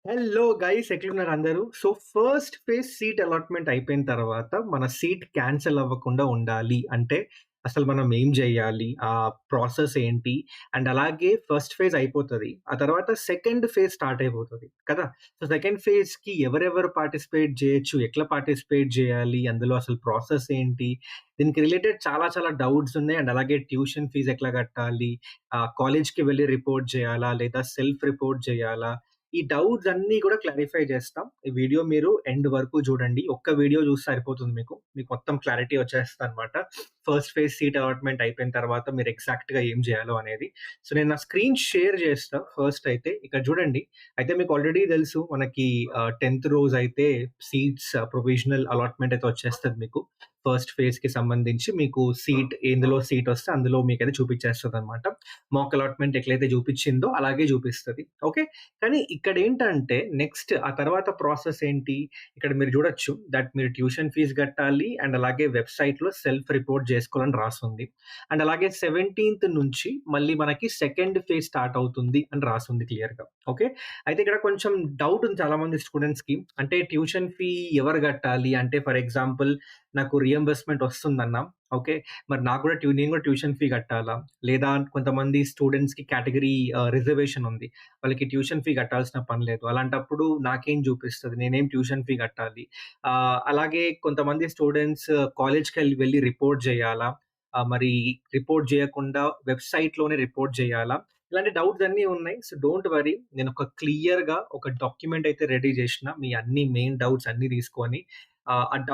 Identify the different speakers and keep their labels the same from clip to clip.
Speaker 1: Hello guys ఎట్లున్నారు అందరూ? So first phase seat allotment అయిపోయిన తర్వాత మన సీట్ క్యాన్సెల్ అవ్వకుండా ఉండాలి అంటే అసలు మనం ఏం జేయాలి? ఆ ప్రాసెస్ ఏంటి? అండ్ అలాగే ఫస్ట్ ఫేజ్ అయిపోతది. ఆ తర్వాత సెకండ్ ఫేజ్ స్టార్ట్ అయిపోతది కదా! సో సెకండ్ ఫేజ్‌కి ఎవరెవరు పార్టిసిపేట్ జేయొచ్చు? ఎట్లా పార్టిసిపేట్ జేయాలి? అందులో అసలు ప్రాసెస్ ఏంటి? దీనికి రిలేటెడ్ చాలా చాలా డౌట్స్ ఉన్నాయి. అండ్ అలాగే ట్యూషన్ ఫీజ్ ఎట్లా కట్టాలి? కాలేజ్‌కి వెళ్లి రిపోర్ట్ జేయాలా? లేదా సెల్ఫ్ రిపోర్ట్ జేయాలా? ఈ డౌట్స్ అన్నీ కూడా క్లారిఫై చేస్తాం. ఈ వీడియో మీరు ఎండ్ వరకు చూడండి. ఒక్క వీడియో చూస్తే సరిపోతుంది మీకు. మీకు మొత్తం క్లారిటీ వచ్చేస్తదనమాట. ఫస్ట్ ఫేజ్ సీట్ అలాట్‌మెంట్ అయిపోయిన తర్వాత మీరు ఎగ్జాక్ట్‌గా ఏం చేయాలో అనేది. సో, నేను నా స్క్రీన్ షేర్ చేస్తా ఫస్ట్ అయితే. ఇక్కడ చూడండి. అయితే మీకు ఆల్రెడీ తెలుసు మనకి 10థ్ రోజైతే సీట్స్ ప్రొవిజనల్ అలాట్‌మెంట్ అయితే వచ్చేస్తది మీకు. ఫస్ట్ ఫేజ్‌కి సంబంధించి మీకు సీట్ ఎందులో సీట్ వస్తే అందులో మీకైతే చూపించేస్తదనమాట. మాక్ అలాట్‌మెంట్ ఎట్లయితే చూపించిందో అలాగే చూపిస్తది. ఓకే. కానీ ఇక్కడేంటంటే నెక్స్ట్ ఆ తర్వాత ప్రాసెస్ ఏంటి? ఇక్కడ మీరు చూడొచ్చు దట్ మీరు ట్యూషన్ ఫీజ్ కట్టాలి అండ్ అలాగే వెబ్‌సైట్‌లో సెల్ఫ్ రిపోర్ట్ చేసుకోవాలని రాసుంది. అండ్ అలాగే 17థ్ నుంచి మళ్ళీ మనకి సెకండ్ ఫేజ్ స్టార్ట్ అవుతుంది అని రాసుంది క్లియర్‌గా. ఓకే. అయితే ఇక్కడ కొంచెం డౌట్ ఉంది చాలా మంది స్టూడెంట్స్‌కి. అంటే ట్యూషన్ ఫీ ఎవరు కట్టాలి? అంటే ఫర్ ఎగ్జాంపుల్ నాకు రీయింబర్స్‌మెంట్ వస్తుందన్నా ఓకే. మరి నాకు కూడా నేను కూడా ట్యూషన్ ఫీ కట్టాలా? లేదా కొంతమంది స్టూడెంట్స్‌కి కేటగరీ రిజర్వేషన్ ఉంది. వాళ్ళకి ట్యూషన్ ఫీ కట్టాల్సిన పని లేదు. అలాంటప్పుడు నాకేం చూపిస్తది? నేనేం ట్యూషన్ ఫీ కట్టాలి? అలాగే కొంతమంది స్టూడెంట్స్ కాలేజ్‌కెళ్ళి రిపోర్ట్ జేయాలా? మరి రిపోర్ట్ జేయకుండా వెబ్‌సైట్‌లోనే రిపోర్ట్ జేయాలా? ఇలాంటి డౌట్స్ అన్నీ ఉన్నాయి. So, don't worry. నేనొక క్లియర్‌గా ఒక డాక్యుమెంట్ అయితే రెడీ జేషిన. మీ అన్ని మెయిన్ డౌట్స్ అన్నీ తీసుకొని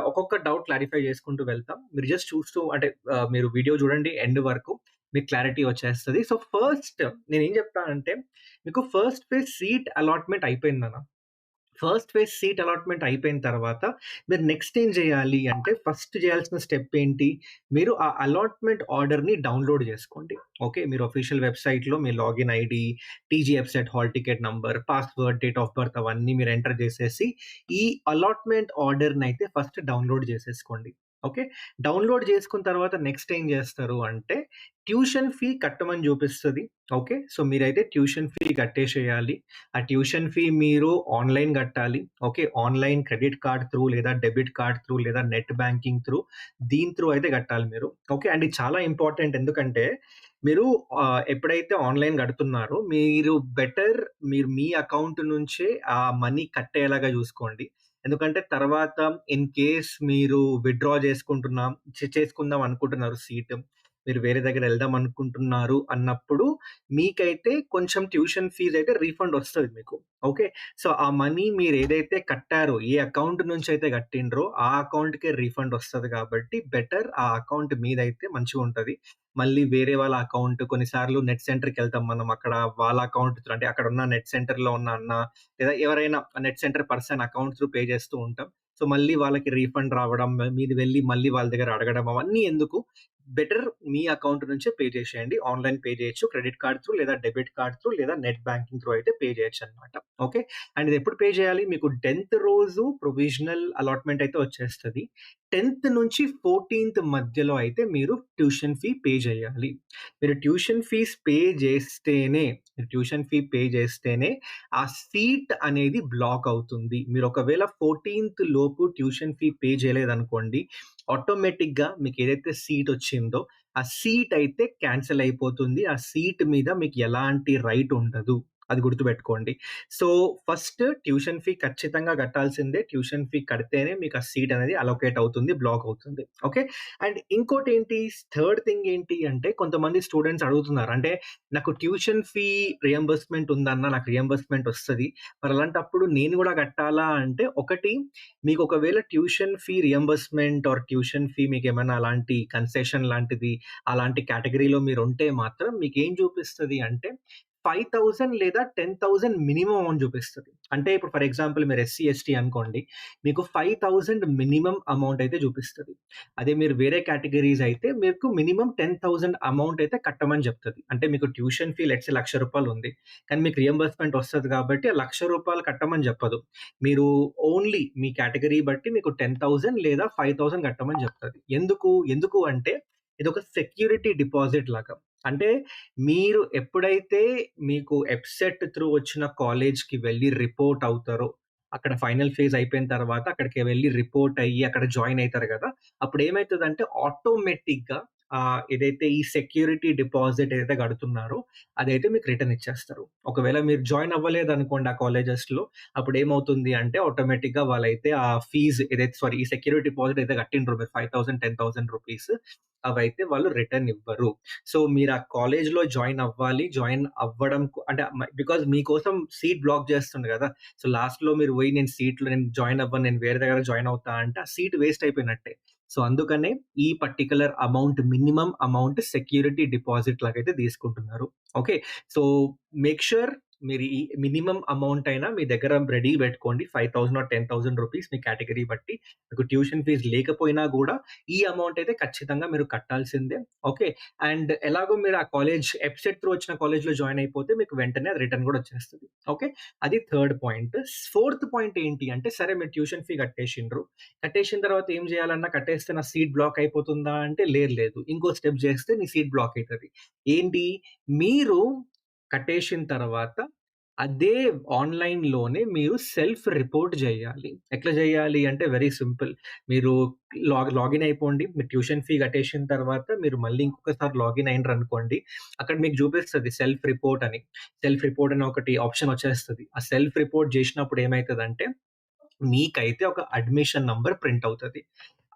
Speaker 1: ఒక్కొక్క డౌట్ క్లారిఫై చేసుకుంటూ వెళ్తాం. మీరు జస్ట్ చూస్తూ అంటే మీరు వీడియో చూడండి ఎండ్ వరకు. మీకు క్లారిటీ వచ్చేస్తది. సో, ఫస్ట్ నేనేం చెప్తానంటే మీకు ఫస్ట్ ఫేజ్ సీట్ అలాట్‌మెంట్ అయిపోయిందన్న. ఫస్ట్ ఫేజ్ సీట్ అలాట్‌మెంట్ అయిపోయిన తర్వాత మీరు నెక్స్ట్ ఏం చేయాలి అంటే ఫస్ట్ చేయాల్సిన స్టెప్ ఏంటి? మీరు ఆ అలాట్‌మెంట్ ఆర్డర్‌ని డౌన్‌లోడ్ చేసుకోండి. ఓకే. మీరు ఆఫీషియల్ వెబ్‌సైట్‌లో మీ లాగిన్ ఐడీ, టీజీఎఫ్‌సెట్ hall ticket number, password, date of birth అవన్నీ మీరు ఎంటర్ చేసేసి ఈ అలాట్‌మెంట్ ఆర్డర్‌నయితే ఫస్ట్ డౌన్‌లోడ్ చేసేసుకోండి. ఓకే. డౌన్‌లోడ్ చేసుకున్న తర్వాత నెక్స్ట్ ఏం చేస్తారు అంటే ట్యూషన్ ఫీ కట్టమని చూపిస్తది. ఓకే. సో, మీరైతే ట్యూషన్ ఫీ కట్టేసేయాలి. ఆ ట్యూషన్ ఫీ మీరు ఆన్‌లైన్ గట్టాలి. Okay. Online credit card through లేదా డెబిట్ కార్డ్ త్రూ లేదా నెట్ బ్యాంకింగ్ త్రూ దీని త్రూ అయితే గట్టాలి మీరు. ఓకే. అండ్ ఇది చాలా ఇంపార్టెంట్ ఎందుకంటే మీరు ఎప్పుడైతే ఆన్‌లైన్ గడుతున్నారో మీరు బెటర్ మీరు మీ అకౌంట్ నుంచే ఆ మనీ కట్టేలాగా జూసుకోండి. ఎందుకంటే తర్వాత ఇన్ కేస్ మీరు విత్‌డ్రా చేసుకుందాం అనుకుంటున్నారు సీట్. మీరు వేరే దగ్గర ఎళ్దాం అనుకుంటున్నారు అన్నప్పుడు మీకైతే కొంచెం ట్యూషన్ ఫీజ్ అయితే రీఫండ్ వస్తది మీకు. ఓకే. సో, ఆ మనీ మీరేదైతే కట్టారో, ఏ అకౌంట్ నుంచయితే కట్టిండ్రో, ఆ అకౌంట్‌కే రీఫండ్ వస్తది కాబట్టి బెటర్ ఆ అకౌంట్ మీదైతే మంచిగుంటది. మళ్ళీ వేరే వాళ్ళ అకౌంట్ కొన్నిసార్లు నెట్ సెంటర్‌కెళ్తాం మనం. అక్కడ వాళ్ళ అకౌంట్ అంటే అక్కడున్న నెట్ సెంటర్‌లో ఉన్న అన్న లేదా ఎవరైనా net centre person account through pay చేస్తూ ఉంటాం. సో, మళ్ళీ వాళ్ళకి రీఫండ్ రావడం, మీరు వెళ్లి మళ్ళీ వాళ్ళ దగ్గర అడగడం అవన్నీ ఎందుకు? బెటర్ మీ అకౌంట్ నుంచే పే చేసేయండి. ఆన్‌లైన్ పే చేయొచ్చు. క్రెడిట్ కార్డ్ త్రూ లేదా డెబిట్ కార్డ్ త్రూ లేదా నెట్ బ్యాంకింగ్ త్రూ అయితే పే చేయొచ్చనమాట. ఓకే. అండ్ ఇదెప్పుడు పే చేయాలి? మీకు 10థ్ రోజు ప్రొవిజనల్ అలాట్‌మెంట్ అయితే వచ్చేస్తది. 10థ్ నుంచి 14థ్ మధ్యలో అయితే మీరు ట్యూషన్ ఫీ పే చేయాలి. మీరు ట్యూషన్ ఫీస్ పే చేస్తేనే ట్యూషన్ ఫీ పే చేస్తేనే ఆ సీట్ అనేది బ్లాక్ అవుతుంది. మీరు ఒకవేళ 14థ్ లోపు ట్యూషన్ ఫీ పే చేయలేదనుకోండి ఆటోమేటిక్‌గా మీకేదైతే సీటొచ్చిందో, ఆ సీట్ అయితే క్యాన్సెల్ అయిపోతుంది. ఆ సీట్ మీద మీకు ఎలాంటి రైట్ ఉండదు. అది గుర్తుపెట్టుకోండి. సో, ఫస్ట్ ట్యూషన్ ఫీ ఖచ్చితంగా కట్టాల్సిందే. ట్యూషన్ ఫీ కడితేనే మీకు ఆ సీట్ అనేది అలొకేట్ అవుతుంది. బ్లాక్ అవుతుంది. ఓకే. అండ్ ఇంకోటేంటి థర్డ్ థింగ్ ఏంటి అంటే కొంతమంది స్టూడెంట్స్ అడుగుతున్నారు. అంటే నాకు ట్యూషన్ ఫీ రియంబర్స్‌మెంట్ ఉందన్న నాకు రియంబర్స్‌మెంట్ వస్తది. మరి అలాంటప్పుడు నేను గూడా కట్టాలా అంటే ఒకటి మీకు ఒకవేళ tuition fee reimbursement or tuition fee మీకేమైనా అలాంటి కన్సెషన్ లాంటిది, అలాంటి కేటగరీలో మీరుంటే మాత్రం మీకేం చూపిస్తది అంటే 5,000 లేదా 10,000 మినిమమ్ అమౌంట్ చూపిస్తది. అంటే ఇప్పుడు ఫర్ ఎగ్జాంపుల్ మీరు ఎస్సీ, ఎస్టీ అనుకోండి. మీకు 5,000 మినిమమ్ అమౌంట్ అయితే చూపిస్తది. అదే మీరు వేరే కేటగరీస్ అయితే మీకు మినిమమ్ 10,000 అమౌంట్ అయితే కట్టమని చెప్తది. అంటే మీకు ట్యూషన్ ఫీ లెట్స్ సే రూ. 1,00,000 ఉంది. కానీ మీకు రియంబర్స్‌మెంట్ వస్తది కాబట్టి ఆ రూ. 1,00,000 కట్టమని చెప్పదు. మీరు ఓన్లీ మీ కేటగరీ బట్టి మీకు 10,000 లేదా 5,000 కట్టమని చెప్తది. ఎందుకు? ఎందుకు అంటే ఇదొక సెక్యూరిటీ డిపాజిట్ లాగా. అంటే మీరు ఎప్పుడైతే మీకు ఎఫ్‌సెట్ త్రూ వచ్చిన కాలేజ్‌కి వెళ్లి రిపోర్ట్ అవుతారో, అక్కడ ఫైనల్ ఫేజ్ అయిపోయిన తర్వాత అక్కడికి వెళ్లి రిపోర్ట్ అయ్యి అక్కడ జాయిన్ అయితారు గదా! అప్పుడేమైతదంటే ఆటోమేటిక్‌గా ఏదైతే ఈ సెక్యూరిటీ డిపాజిట్ ఏదైతే కడుతున్నారో అదైతే మీకు రిటర్న్ ఇచ్చేస్తారు. ఒకవేళ మీరు జాయిన్ అవ్వలేదనుకోండి ఆ కాలేజెస్‌లో, అప్పుడేమవుతుంది అంటే ఆటోమేటిక్‌గా వాళ్ళైతే ఆ ఫీజ్ ఏదైతే సారీ ఈ సెక్యూరిటీ డిపాజిట్ అయితే కట్టిండ్రో మీరు 5,000, 10,000 రూపీస్ అవైతే వాళ్ళు రిటర్న్ ఇవ్వరు. సో, మీరు ఆ కాలేజ్‌లో జాయిన్ అవ్వాలి. జాయిన్ అవ్వడం అంటే బికాజ్ మీకోసం సీట్ బ్లాక్ చేస్తుండు గదా! సో, లాస్ట్‌లో మీరు పోయి నేను జాయిన్ అవ్వను. నేను వేరే దగ్గర జాయిన్ అవుతా అంటే ఆ సీట్ వేస్ట్ అయిపోయినట్టే. సో, అందుకనే ఈ particular amount minimum amount security deposit లాగైతే తీసుకుంటున్నారు. ఓకే. సో, మేక్ ష్యూర్ మీరు ఈ మినిమమ్ అమౌంట్ అయినా మీ దగ్గర రెడీ పెట్టుకోండి. 5,000 ఆర్ 10,000 రూపీస్ మీ కేటగరీ బట్టి. మీకు ట్యూషన్ ఫీజ్ లేకపోయినా గూడా ఈ అమౌంట్ అయితే ఖచ్చితంగా మీరు కట్టాల్సిందే. ఓకే. అండ్ ఎలాగో మీరు ఆ కాలేజ్ ఎఫ్‌సెట్ త్రూ వచ్చిన కాలేజ్‌లో జాయిన్ అయిపోతే మీకు వెంటనే అది రిటర్న్ గూడా వచ్చేస్తది. ఓకే. అది థర్డ్ పాయింట్. ఫోర్త్ పాయింట్ ఏంటి అంటే సరే మీరు ట్యూషన్ ఫీ కట్టేసిండ్రు. కట్టేసిన తర్వాత ఏం చేయాలన్నా కట్టేస్తే నా సీట్ బ్లాక్ అయిపోతుందా అంటే లేదు లేదు. ఇంకో స్టెప్ చేస్తే నీ సీట్ బ్లాక్ అయితది. ఏంటి? మీరు కట్టేసిన తర్వాత అదే ఆన్‌లైన్‌లోనే మీరు సెల్ఫ్ రిపోర్ట్ జేయాలి. ఎట్లా జేయాలి అంటే వెరీ సింపుల్. మీరు లాగిన్ అయిపోండి. మీరు ట్యూషన్ ఫీ కట్టేసిన తర్వాత మీరు మళ్ళీ ఇంకొకసారి లాగిన్ అయిండ్రనుకోండి. అక్కడ మీకు చూపిస్తది సెల్ఫ్ రిపోర్ట్ అని. సెల్ఫ్ రిపోర్ట్ అని ఒకటి ఆప్షన్ వచ్చేస్తది. ఆ సెల్ఫ్ రిపోర్ట్ జేసినప్పుడు ఏమైతదంటే మీకైతే ఒక అడ్మిషన్ నంబర్ ప్రింట్ అవుతది.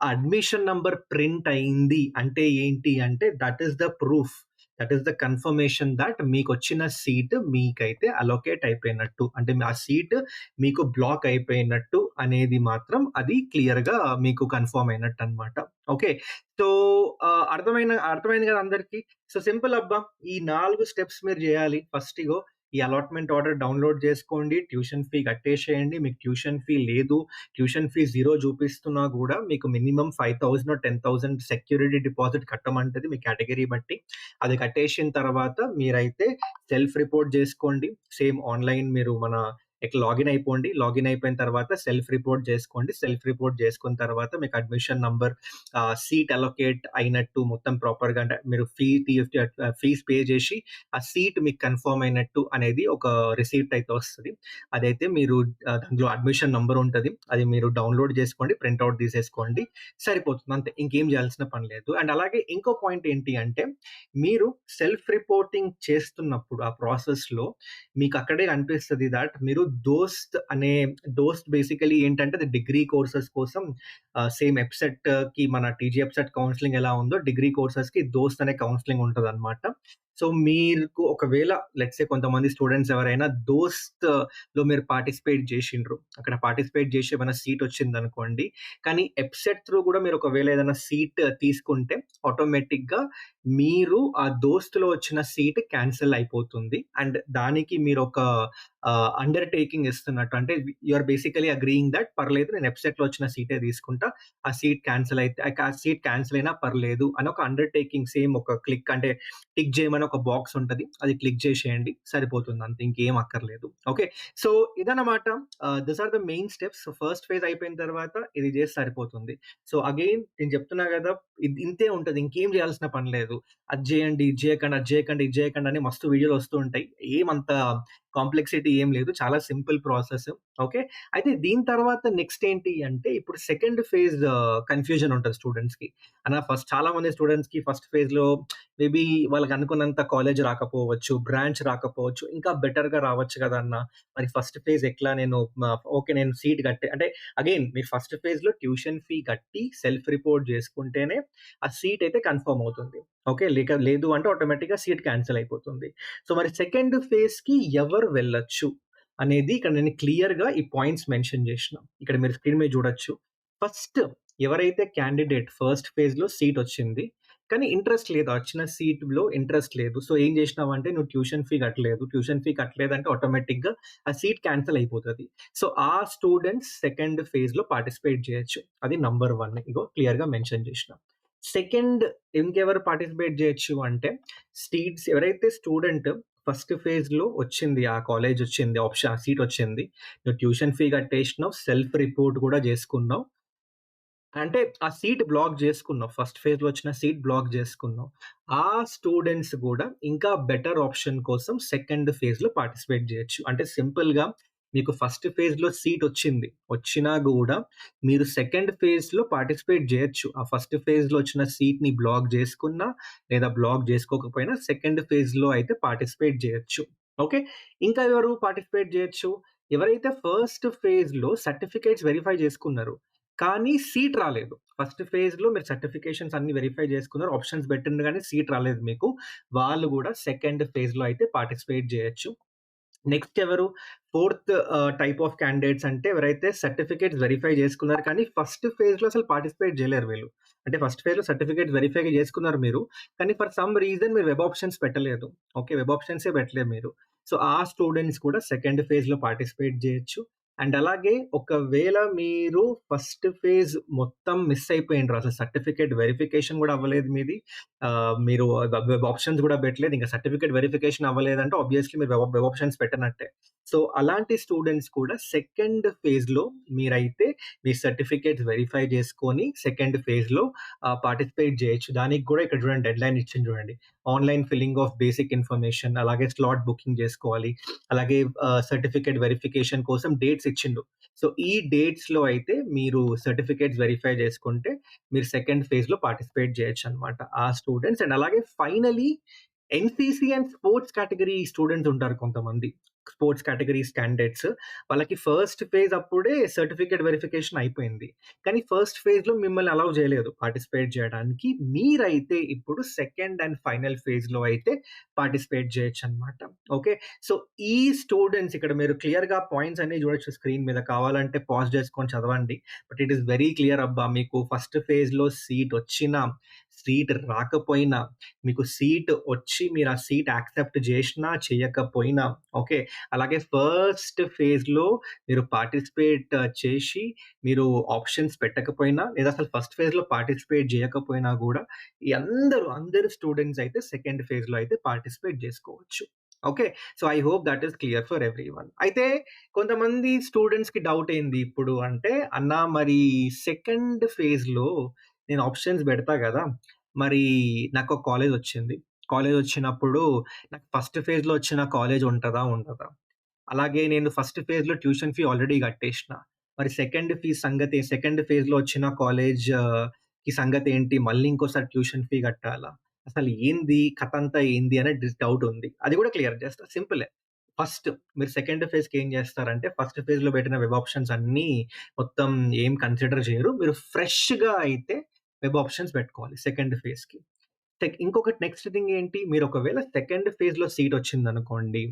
Speaker 1: ఆ అడ్మిషన్ నంబర్ ప్రింట్ అయింది అంటే ఏంటి అంటే that is the proof. That is the confirmation that మీకొచ్చిన సీట్ మీకైతే అలొకేట్ అయిపోయినట్టు. అంటే ఆ సీట్ మీకు బ్లాక్ అయిపోయినట్టు అనేది మాత్రం అది క్లియర్‌గా మీకు కన్ఫర్మ్ అయినట్టన్నమాట. ఓకే. సో, అర్థమైంది గదా అందరికి. సో, సింపుల్ అబ్బా! ఈ 4 స్టెప్స్ మీరు జేయాలి. ఫస్ట్ ఇగో ఈ అలాట్‌మెంట్ ఆర్డర్ డౌన్‌లోడ్ జేసుకోండి. ట్యూషన్ ఫీ కట్టేసేయండి. మీకు ట్యూషన్ ఫీ లేదు. ట్యూషన్ ఫీ 0 చూపిస్తున్నా గూడా మీకు మినిమమ్ 5,000 10,000 సెక్యూరిటీ డిపాజిట్ కట్టమంటది మీ కేటగరీ బట్టి. అది కట్టేసిన తర్వాత మీరైతే సెల్ఫ్ రిపోర్ట్ జేసుకోండి. సేమ్ ఆన్‌లైన్ మీరు ఇట్లా లాగిన్ అయిపోండి. లాగిన్ అయిపోయిన తర్వాత సెల్ఫ్ రిపోర్ట్ జేసుకోండి. సెల్ఫ్ రిపోర్ట్ జేసుకున్న తర్వాత మీకు అడ్మిషన్ నంబర్ సీట్ అలొకేట్ అయినట్టు మొత్తం ప్రాపర్‌గా అంటే మీరు ఫీస్ పే జేసి ఆ సీట్ మీకు కన్ఫర్మ్ అయినట్టు అనేది ఒక రిసీప్ట్ అయితే వస్తది. అదైతే మీరు దాంట్లో అడ్మిషన్ నంబర్ ఉంటది. అది మీరు డౌన్‌లోడ్ చేసుకోండి. ప్రింట్ ఔట్ తీసేసుకోండి. సరిపోతుంది అంతే. ఇంకేం చేయాల్సిన పని లేదు. అండ్ అలాగే ఇంకో పాయింట్ ఏంటి అంటే మీరు సెల్ఫ్ రిపోర్టింగ్ చేస్తున్నప్పుడు ఆ ప్రాసెస్‌లో మీకు అక్కడే అనిపిస్తది థట్ మీరు దోస్త్ బేసికల్లీ ఏంటంటే అది డిగ్రీ కోర్సెస్ కోసం సేమ్ ఎఫ్‌సెట్‌కి మన టీజీ ఎఫ్‌సెట్ కౌన్సెలింగ్ ఎలా ఉందో డిగ్రీ కోర్సెస్‌కి దోస్త్ అనే కౌన్సెలింగ్ ఉంటదన్నమాట. సో, మీకు ఒకవేళ లెట్స్ సే కొంతమంది స్టూడెంట్స్ ఎవరైనా దోస్త్‌లో మీరు పార్టిసిపేట్ జేషిండ్రు. అక్కడ పార్టిసిపేట్ జేసి ఏమైనా సీట్ వచ్చిందనుకోండి. కానీ ఎఫ్‌సెట్ త్రూ గూడా మీరు ఒకవేళ ఏదైనా సీట్ తీసుకుంటే ఆటోమేటిక్‌గా మీరు ఆ దోస్త్‌లో వచ్చిన సీట్ క్యాన్సెల్ అయిపోతుంది. అండ్ దానికి మీరొక అండర్‌టేకింగ్ ఇస్తున్నట్టు. అంటే you are basically agreeing that పర్లేదు నేను ఎఫ్‌సెట్‌లో వచ్చిన సీటే తీసుకుంటా. ఆ సీట్ క్యాన్సెల్ అయితే ఆ సీట్ క్యాన్సెల్ అయినా పర్లేదు అని ఒక అండర్‌టేకింగ్ సేమ్ ఒక క్లిక్ అంటే టిక్ చేయమని ఒక బాక్స్ ఉంటది. అది క్లిక్ చేసేయండి. సరిపోతుంది అంతే. ఇంకేం అక్కర్లేదు. ఓకే. సో, ఇదన్నమాట. These are the main steps. First phase అయిపోయిన తర్వాత ఇది చేస్తే సరిపోతుంది. సో, అగైన్ నేను చెప్తున్నా గదా! ఇంతే ఉంటది. ఇంకేం చేయాల్సిన పని లేదు. అది చేయండి, ఇది చేయకండి, అది చేయకండి, ఇది చేయకండి అని మస్తు వీడియోలు వస్తూ ఉంటాయి. ఏమంత కాంప్లెక్సిటీ ఏం లేదు. చాలా సింపుల్ ప్రాసెస్. ఓకే. అయితే దీని తర్వాత నెక్స్ట్ ఏంటి అంటే ఇప్పుడు సెకండ్ ఫేజ్ కన్‌ఫ్యూజన్ ఉంటది స్టూడెంట్స్‌కి. చాలా మంది స్టూడెంట్స్‌కి ఫస్ట్ ఫేజ్‌లో మేబీ వాళ్ళకనుకున్నంత కాలేజ్ రాకపోవచ్చు, బ్రాంచ్ రాకపోవచ్చు. ఇంకా బెటర్‌గా రావచ్చు గదా! మరి ఫస్ట్ ఫేజ్ ఎట్లా నేను ఓకే. నేను సీట్ కట్టే అంటే అగైన్ మీరు ఫస్ట్ ఫేజ్‌లో ట్యూషన్ ఫీ కట్టి సెల్ఫ్ రిపోర్ట్ చేసుకుంటేనే ఆ సీట్ అయితే కన్ఫర్మ్ అవుతుంది. ఓకే. లేదు అంటే ఆటోమేటిక్‌గా సీట్ క్యాన్సెల్ అయిపోతుంది. సో, మరి సెకండ్ ఫేజ్‌కి ఎవరు వెళ్ళొచ్చు అనేది ఇక్కడ నేను క్లియర్‌గా ఈ పాయింట్స్ మెన్షన్ చేషినా. ఇక్కడ మీరు స్క్రీన్ మీద చూడొచ్చు. ఫస్ట్ ఎవరైతే క్యాండిడేట్ ఫస్ట్ ఫేజ్‌లో సీట్ వచ్చింది. కానీ ఇంట్రెస్ట్ లేదు. ఆ వచ్చిన సీట్‌లో ఇంట్రెస్ట్ లేదు. సో, ఏం జేసినావంటే నువ్వు ట్యూషన్ ఫీ కట్టలేదు. ట్యూషన్ ఫీ కట్టలేదంటే ఆటోమేటిక్‌గా ఆ సీట్ క్యాన్సెల్ అయిపోతది. సో, ఆ స్టూడెంట్స్ సెకండ్ ఫేజ్‌లో పార్టిసిపేట్ జేయొచ్చు. అది నంబర్ 1 ఇగో క్లియర్‌గా మెన్షన్ జేషినా. సెకండ్ ఇంకెవరు పార్టిసిపేట్ జేయొచ్చు అంటే ఎవరైతే స్టూడెంట్ ఫస్ట్ ఫేజ్‌లో వచ్చింది. ఆ కాలేజ్ వచ్చింది. ఆ సీట్ వచ్చింది. నువ్వు ట్యూషన్ ఫీ కట్టేసినావు. సెల్ఫ్ రిపోర్ట్ గూడా జేసుకున్నావు. అంటే ఆ సీట్ బ్లాక్ జేసుకున్నావు. ఫస్ట్ ఫేజ్‌లో వచ్చిన సీట్ బ్లాక్ జేసుకున్నావు. ఆ స్టూడెంట్స్ గూడా ఇంకా బెటర్ ఆప్షన్ కోసం సెకండ్ ఫేజ్‌లో పార్టిసిపేట్ జేయొచ్చు. అంటే సింపుల్‌గా మీకు ఫస్ట్ ఫేజ్‌లో సీటొచ్చింది. వచ్చినా గూడా మీరు సెకండ్ ఫేజ్‌లో పార్టిసిపేట్ జేయొచ్చు. ఆ ఫస్ట్ ఫేజ్‌లో వచ్చిన సీట్‌ని బ్లాక్ జేసుకున్నా, లేదా బ్లాక్ జేసుకోకపోయినా సెకండ్ ఫేజ్‌లో అయితే పార్టిసిపేట్ జేయొచ్చు. ఓకే. ఇంకా ఎవరు పార్టిసిపేట్ జేయొచ్చు? ఎవరైతే ఫస్ట్ ఫేజ్‌లో సర్టిఫికేట్స్ వెరిఫై జేసుకున్నారో కానీ సీట్ రాలేదు. ఫస్ట్ ఫేజ్‌లో మీరు సర్టిఫికేషన్స్ అన్నీ వెరిఫై చేసుకున్నారు. ఆప్షన్స్ పెట్టిండ్రు గానీ సీట్ రాలేదు మీకు. వాళ్ళు గూడా సెకండ్ ఫేజ్‌లో అయితే పార్టిసిపేట్ జేయొచ్చు. నెక్స్ట్ ఎవరు? ఫోర్త్ టైప్ ఆఫ్ క్యాండిడేట్స్ అంటే ఎవరైతే సర్టిఫికేట్స్ వెరిఫై చేసుకున్నారు కానీ ఫస్ట్ ఫేజ్‌లో అసలు పార్టిసిపేట్ జేయలేరు వీళ్ళు. అంటే ఫస్ట్ ఫేజ్‌లో సర్టిఫికేట్స్ వెరిఫై చేసుకున్నారు మీరు. కానీ ఫర్ సమ్ రీజన్ మీరు వెబ్ ఆప్షన్స్ పెట్టలేదు. ఓకే. వెబ్ ఆప్షన్సే పెట్టలేదు మీరు. సో, ఆ స్టూడెంట్స్ కూడా సెకండ్ ఫేజ్‌లో పార్టిసిపేట్ జేయొచ్చు. అండ్ అలాగే ఒకవేళ మీరు ఫస్ట్ ఫేజ్ మొత్తం మిస్ అయిపోయిండ్రు. అసలు సర్టిఫికేట్ వెరిఫికేషన్ గూడా అవ్వలేదు మీది. మీరు వెబ్ వెబ్ ఆప్షన్స్ గూడా పెట్టలేదు. ఇంక సర్టిఫికేట్ వెరిఫికేషన్ అవ్వలేదంటే ఆబ్వియస్‌లీ మీరు వెబ్ వెబ్ ఆప్షన్స్ పెట్టనట్టే. సో, అలాంటి స్టూడెంట్స్ కూడా సెకండ్ ఫేజ్‌లో మీరైతే మీ సర్టిఫికేట్స్ వెరిఫై చేసుకొని సెకండ్ ఫేజ్‌లో పార్టిసిపేట్ జేయొచ్చు. దానికి గూడా ఇక్కడ చూడండి డెడ్‌లైన్ ఇచ్చింది చూడండి. Online filling of basic information అలాగే స్లాట్ బుకింగ్ జేసుకోవాలి. అలాగే సర్టిఫికేట్ వెరిఫికేషన్ కోసం డేట్స్ ఇచ్చిండు. సో, ఈ డేట్స్‌లో అయితే మీరు సర్టిఫికేట్స్ వెరిఫై చేసుకుంటే మీరు సెకండ్ ఫేజ్‌లో పార్టిసిపేట్ జేయొచ్చనమాట. ఆ స్టూడెంట్స్ అండ్ అలాగే finally NCC and sports category students ఉంటారు కొంతమంది. Sports categories candidates. వాళ్ళకి ఫస్ట్ ఫేజ్ అప్పుడే సర్టిఫికేట్ వెరిఫికేషన్ అయిపోయింది. కానీ ఫస్ట్ ఫేజ్‌లో మిమ్మల్ని అలౌ జేయలేదు పార్టిసిపేట్ జేయడానికి. మీరైతే ఇప్పుడు సెకండ్ అండ్ ఫైనల్ ఫేజ్‌లో అయితే పార్టిసిపేట్ జేయొచ్చనమాట. ఓకే. సో, ఈ స్టూడెంట్స్ ఇక్కడ మీరు క్లియర్‌గా పాయింట్స్ అన్నీ చూడొచ్చు స్క్రీన్ మీద. కావాలంటే పాజ్ చేసుకొని చదవండి. But it is very clear అబ్బా! మీకు ఫస్ట్ ఫేజ్‌లో సీటొచ్చినా, సీట్ రాకపోయినా, మీకు సీట్ వచ్చి మీరు ఆ సీట్ యాక్సెప్ట్ జేషినా, చేయకపోయినా ఓకే. అలాగే ఫస్ట్ ఫేజ్‌లో మీరు పార్టిసిపేట్ చేసి, మీరు ఆప్షన్స్ పెట్టకపోయినా, లేదా అసలు ఫస్ట్ ఫేజ్‌లో పార్టిసిపేట్ జేయకపోయినా గూడా, ఈ అందరూ స్టూడెంట్స్ అయితే సెకండ్ ఫేజ్‌లో అయితే పార్టిసిపేట్ జేసుకోవచ్చు. Okay. So, I hope that is clear for everyone. అయితే కొంతమంది స్టూడెంట్స్‌కి డౌట్ ఏంది ఇప్పుడు అంటే, "అన్నా మరి సెకండ్ ఫేజ్‌లో నేను ఆప్షన్స్ బెడతా గదా! మరి నాకొక కాలేజొచ్చింది. కాలేజొచ్చినప్పుడు నాకు ఫస్ట్ ఫేజ్‌లో వచ్చిన కాలేజ్ ఉంటదా? ఉండదా? అలాగే నేను ఫస్ట్ ఫేజ్‌లో ట్యూషన్ ఫీ ఆల్రెడీ కట్టేషిన. మరి సెకండ్ ఫేజ్‌లో వచ్చిన కి సంగతేంటి? మళ్ళీ ఇంకోసారి ట్యూషన్ ఫీ కట్టాలా? అసలు ఏంది? కథంతా ఏంది? అనే డౌట్ ఉంది. అది కూడా క్లియర్ చేస్తా. సింపులే. ఫస్ట్ మీరు సెకండ్ ఫేజ్‌కి ఏం చేస్తారంటే, ఫస్ట్ ఫేజ్‌లో పెట్టిన వెబ్ ఆప్షన్స్ అన్నీ మొత్తం ఏం కన్సిడర్ చేయరు. మీరు ఫ్రెష్‌గా అయితే వెబ్ ఆప్షన్స్ పెట్టుకోవాలి సెకండ్ ఫేజ్‌కి. ఇంకొకటి నెక్స్ట్ థింగ్ ఏంటి? మీరు ఒకవేళ సెకండ్ ఫేజ్‌లో సీటొచ్చిందనుకోండి,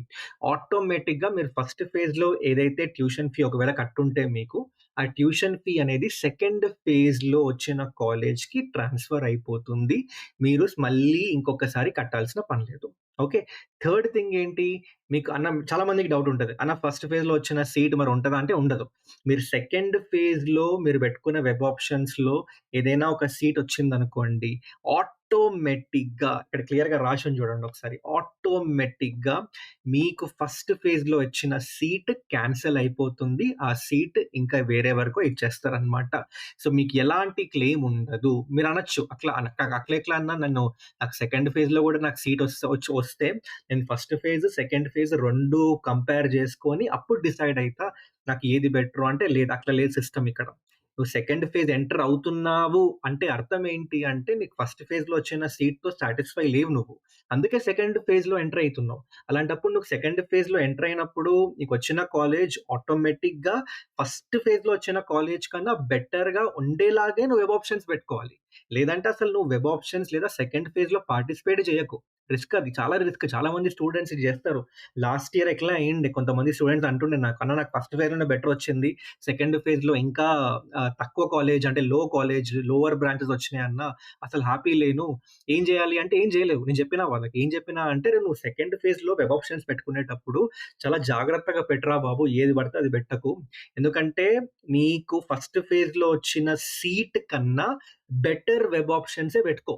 Speaker 1: ఆటోమేటిక్‌గా మీరు ఫస్ట్ ఫేజ్‌లో ఏదైతే ట్యూషన్ ఫీ ఒకవేళ కట్టుంటే మీకు, ఆ ట్యూషన్ ఫీ అనేది సెకండ్ ఫేజ్‌లో వచ్చిన కాలేజ్‌కి ట్రాన్స్‌ఫర్ అయిపోతుంది. మీరు మళ్ళీ ఇంకొకసారి కట్టాల్సిన పని లేదు. ఓకే. థర్డ్ థింగ్ ఏంటి? మీకు చాలా మందికి డౌట్ ఉంటది. అన్న ఫస్ట్ ఫేజ్‌లో వచ్చిన సీట్ మరి ఉంటదా? అంటే ఉండదు. మీరు సెకండ్ ఫేజ్‌లో మీరు పెట్టుకున్న వెబ్ ఆప్షన్స్‌లో ఏదైనా ఒక సీట్ వచ్చిందనుకోండి, ఆటోమేటిక్‌గా ఇక్కడ క్లియర్‌గా రాసుంది చూడండి ఒకసారి. ఆటోమేటిక్‌గా మీకు ఫస్ట్ ఫేజ్‌లో వచ్చిన సీట్ క్యాన్సెల్ అయిపోతుంది. ఆ సీట్ ఇంకా వేరే వరకో ఇచ్చేస్తారనమాట. సో, మీకు ఎలాంటి క్లెయిమ్ ఉండదు. మీరనొచ్చు అట్లెట్లా అన్నా నాకు సెకండ్ ఫేజ్‌లో గూడా నాకు సీట్ వస్తే నేను first phase, second phase 2 compare చేసుకొని అప్పుడు డిసైడ్ అయితా. నాకు ఏది బెటరు అంటే లేదు. అట్లా లేదు సిస్టమ్ ఇక్కడ. నువ్వు సెకండ్ ఫేజ్ ఎంటర్ అవుతున్నావు అంటే అర్థం ఏంటి అంటే నీకు ఫస్ట్ ఫేజ్‌లో వచ్చిన సీట్‌తో సాటిస్ఫై లేవు నువ్వు. అందుకే సెకండ్ ఫేజ్‌లో ఎంటర్ అయితున్నావు. అలాంటప్పుడు నువ్వు సెకండ్ ఫేజ్‌లో ఎంటర్ అయినప్పుడు నీకొచ్చిన కాలేజ్ ఆటోమేటిక్‌గా ఫస్ట్ ఫేజ్‌లో వచ్చిన కాలేజ్ కన్నా బెటర్‌గా ఉండేలాగే నువ్వు వెబ్ ఆప్షన్స్ పెట్టుకోవాలి. లేదంటే అసలు నువ్వు వెబ్ ఆప్షన్స్ లేదా సెకండ్ ఫేజ్‌లో పార్టిసిపేట్ చేయకు. రిస్క్ అది. చాలా రిస్క్. చాలా మంది స్టూడెంట్స్ ఇది జేస్తారు. లాస్ట్ ఇయర్ ఇట్లా అయింది. కొంతమంది స్టూడెంట్స్ అంటుండే నాకు, "అన్న నాకు ఫస్ట్ ఫేజ్‌లోనే బెటర్ వచ్చింది. సెకండ్ ఫేజ్‌లో ఇంకా తక్కువ కాలేజ్ అంటే లో కాలేజ్, లోవర్ బ్రాంచెస్ వచ్చినాయన్న. అసలు హ్యాపీ లేను. ఏం జేయాలి?" అంటే ఏం జేయలేవు. నేను జెప్పినా వాళ్ళకి. ఏం జెప్పినా అంటే, "నువ్వు సెకండ్ ఫేజ్‌లో వెబ్ ఆప్షన్స్ పెట్టుకునేటప్పుడు చాలా జాగ్రత్తగా పెట్టురా బాబు. ఏది పడితే అది పెట్టకు. ఎందుకంటే నీకు ఫస్ట్ ఫేజ్‌లో వచ్చిన సీట్ కన్నా బెటర్ వెబ్ ఆప్షన్సే పెట్టుకో.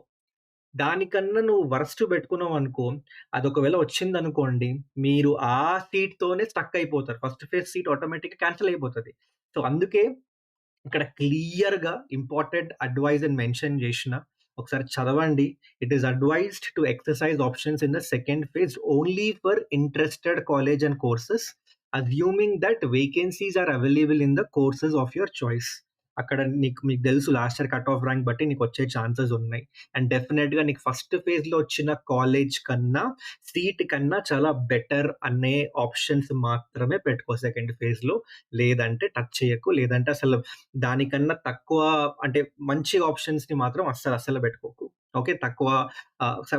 Speaker 1: దానికన్నా నువ్వు వరస్ట్ పెట్టుకున్నావనుకో, అదొకవేళ వచ్చిందనుకోండి, మీరు ఆ సీట్‌తోనే స్టక్ అయిపోతారు. ఫస్ట్ ఫేజ్ సీట్ ఆటోమేటిక్‌గా క్యాన్సెల్ అయిపోతది. సో, అందుకే ఇక్కడ క్లియర్‌గా ఇంపార్టెంట్ అడ్వైస్ అని మెన్షన్ జేషిన. ఒకసారి చదవండి. It is advised to exercise options in the second phase only for interested college and courses assuming that vacancies are available in the courses of your choice. అక్కడ మీకు తెలుసు last year cut off rank బట్టి నీకొచ్చే chances ఉన్నాయి. And డెఫినెట్‌గా నీకు first ఫేజ్‌లో వచ్చిన కాలేజ్ కన్నా, సీట్ కన్నా చాలా బెటర్ అనే ఆప్షన్స్ మాత్రమే పెట్టుకో సెకండ్ ఫేజ్‌లో. లేదంటే టచ్ చేయకు. లేదంటే అసలు దానికన్నా తక్కువ అంటే మంచి ఆప్షన్స్‌ని మాత్రం అస్సలు పెట్టుకోకు. ఓకే. తక్కువ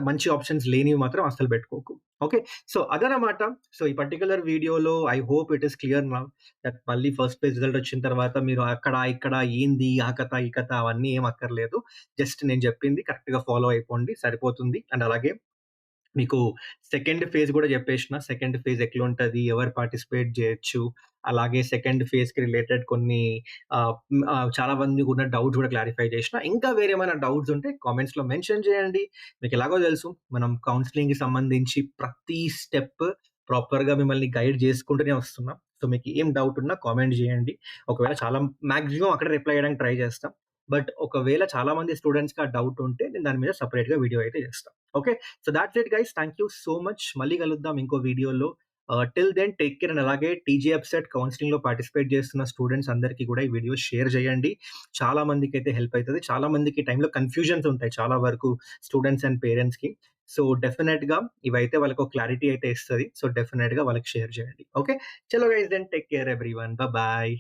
Speaker 1: మంచి ఆప్షన్స్ లేనివి మాత్రం అస్సలు పెట్టుకోకు. ఓకే. సో, అదనమాట. సో, ఈ పర్టిక్యులర్ వీడియోలో I hope it is clear now that మళ్ళీ ఫస్ట్ పేజ్ రిజల్ట్ వచ్చిన తర్వాత మీరు అక్కడ, ఇక్కడ ఏంది, ఆ కథ, ఈ కథ అవన్నీ ఏం అక్కర్లేదు. జస్ట్ నేను చెప్పింది కరెక్ట్‌గా ఫాలో అయిపోండి సరిపోతుంది. అండ్ అలాగే మీకు సెకండ్ ఫేజ్ గూడా జెప్పేషిన. సెకండ్ ఫేజ్ ఎట్లుంటది? ఎవరు పార్టిసిపేట్ జేయొచ్చు? అలాగే సెకండ్ ఫేజ్‌కి రిలేటెడ్ కొన్ని చాలా మందికున్న డౌట్స్ గూడా క్లారిఫై జేషిన. ఇంకా వేరేమైనా డౌట్స్ ఉంటే కామెంట్స్‌లో మెన్షన్ జేయండి. మీకెలాగో తెలుసు మనం కౌన్సెలింగ్‌కి సంబంధించి ప్రతి స్టెప్ ప్రాపర్‌గా మిమ్మల్ని గైడ్ జేసుకుంటూనే వస్తున్నాం. సో, మీకు ఏం డౌట్ ఉన్నా కామెంట్ జేయండి. ఒకవేళ చాలా మాక్సిమం అక్కడే రిప్లై ఇయ్యడానికి ట్రై జేస్తాం. బట్ ఒకవేళ చాలా మంది స్టూడెంట్స్‌కి ఆ డౌట్ ఉంటే నేను దాని మీద సెపరేట్‌గా వీడియో అయితే జేస్తా. Okay. So that's it guys. Thank you so much. మళ్ళీ కలుద్దాం ఇంకో వీడియోలో. Till then take care and అలాగే టీజీఎఫ్‌సెట్ కౌన్సెలింగ్‌లో పార్టిసిపేట్ చేస్తున్న స్టూడెంట్స్ అందరికీ కూడా ఈ వీడియో షేర్ చేయండి. చాలా మందికైతే హెల్ప్ అయితది. చాలా మందికి ఈ టైంలో కన్‌ఫ్యూజన్స్ ఉంటాయి చాలా వరకు స్టూడెంట్స్ అండ్ పేరెంట్స్‌కి. సో డెఫినెట్‌గా ఇవైతే వాళ్ళకి ఒక క్లారిటీ అయితే ఇస్తది. సో డెఫినెట్‌గా వాళ్ళకి షేర్ చేయండి. ఓకే. చలో guys then take care everyone. Bye.